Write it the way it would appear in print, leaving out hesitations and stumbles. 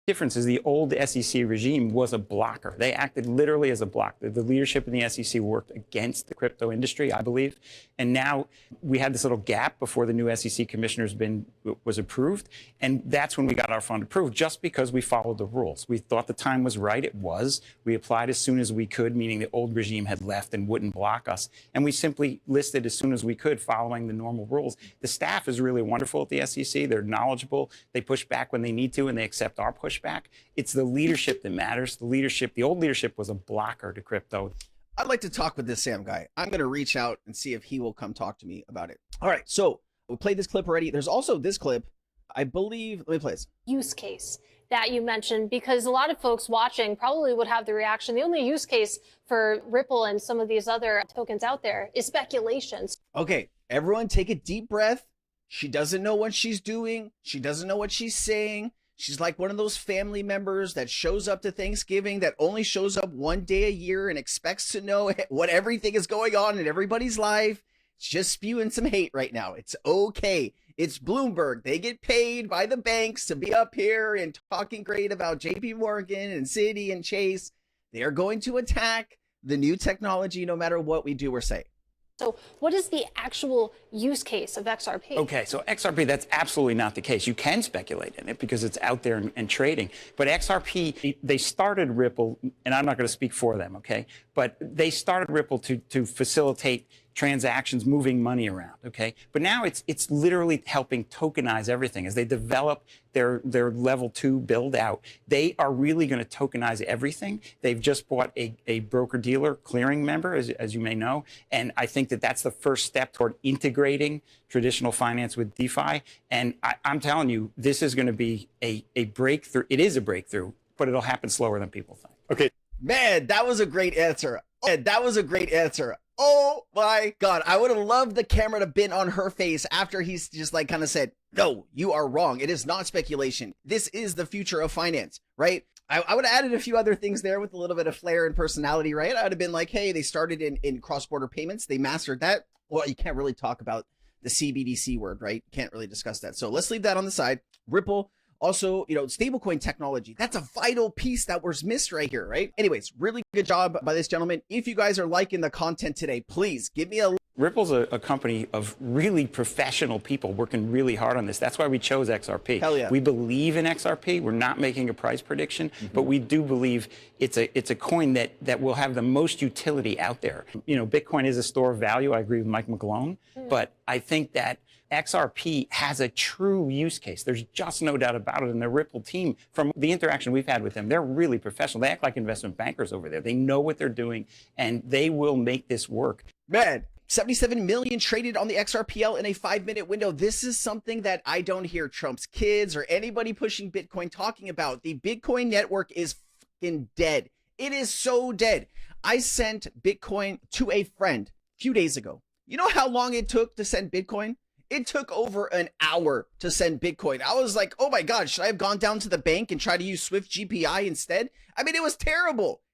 Difference is the old SEC regime was a blocker. They acted literally as a blocker. The leadership in the SEC worked against the crypto industry, I believe. And now we had this little gap before the new SEC commissioner was approved. And that's when we got our fund approved, just because we followed the rules. We thought the time was right. It was. We applied as soon as we could, meaning the old regime had left and wouldn't block us. And we simply listed as soon as we could, following the normal rules. The staff is really wonderful at the SEC. They're knowledgeable. They push back when they need to, and they accept our pushback. It's the leadership that matters. The old leadership was a blocker to crypto. I'd like to talk with this Sam guy. I'm going to reach out and see if he will come talk to me about it. All right, so we played this clip already. There's also this clip, I believe. Let me play this. Use case that you mentioned, because a lot of folks watching probably would have the reaction, the only use case for Ripple and some of these other tokens out there is speculations. Okay, everyone take a deep breath. She doesn't know what she's doing. She doesn't know what she's saying. She's like one of those family members that shows up to Thanksgiving, that only shows up one day a year and expects to know what everything is going on in everybody's life. It's just spewing some hate right now. It's okay. It's Bloomberg. They get paid by the banks to be up here and talking great about JP Morgan and Citi and Chase. They are going to attack the new technology no matter what we do or say. So what is the actual use case of XRP? Okay, so XRP, that's absolutely not the case. You can speculate in it because it's out there and trading. But XRP, they started Ripple, and I'm not going to speak for them, okay? But they started Ripple to facilitate transactions, moving money around, okay? But now it's literally helping tokenize everything. As they develop their level 2 build out, they are really going to tokenize everything. They've just bought a broker-dealer clearing member, as you may know, and I think that's the first step toward integrating traditional finance with DeFi. And I'm telling you, this is going to be a breakthrough. It is a breakthrough, but it'll happen slower than people think. Okay. Man, that was a great answer. Oh my God. I would have loved the camera to been on her face after he's just like kind of said, no, you are wrong. It is not speculation. This is the future of finance, right? I would have added a few other things there with a little bit of flair and personality, right? I would have been like, hey, they started in cross-border payments. They mastered that. Well, you can't really talk about the CBDC word, right? Can't really discuss that. So let's leave that on the side. Ripple. Also, stablecoin technology. That's a vital piece that was missed right here, right? Anyways, really good job by this gentleman. If you guys are liking the content today, please give me a... Ripple's a company of really professional people working really hard on this. That's why we chose XRP. Hell yeah. We believe in XRP. We're not making a price prediction, but we do believe it's a coin that will have the most utility out there. Bitcoin is a store of value. I agree with Mike McGlone, but I think that XRP has a true use case. There's just no doubt about it. And the Ripple team, from the interaction we've had with them, they're really professional. They act like investment bankers over there. They know what they're doing, and they will make this work. Man, 77 million traded on the XRPL in a 5-minute window. This is something that I don't hear Trump's kids or anybody pushing Bitcoin talking about. The Bitcoin network is fucking dead. It is so dead. I sent Bitcoin to a friend a few days ago. You know how long it took to send Bitcoin? It took over an hour to send Bitcoin. I was like, oh my God, should I have gone down to the bank and try to use Swift GPI instead? I mean, it was terrible.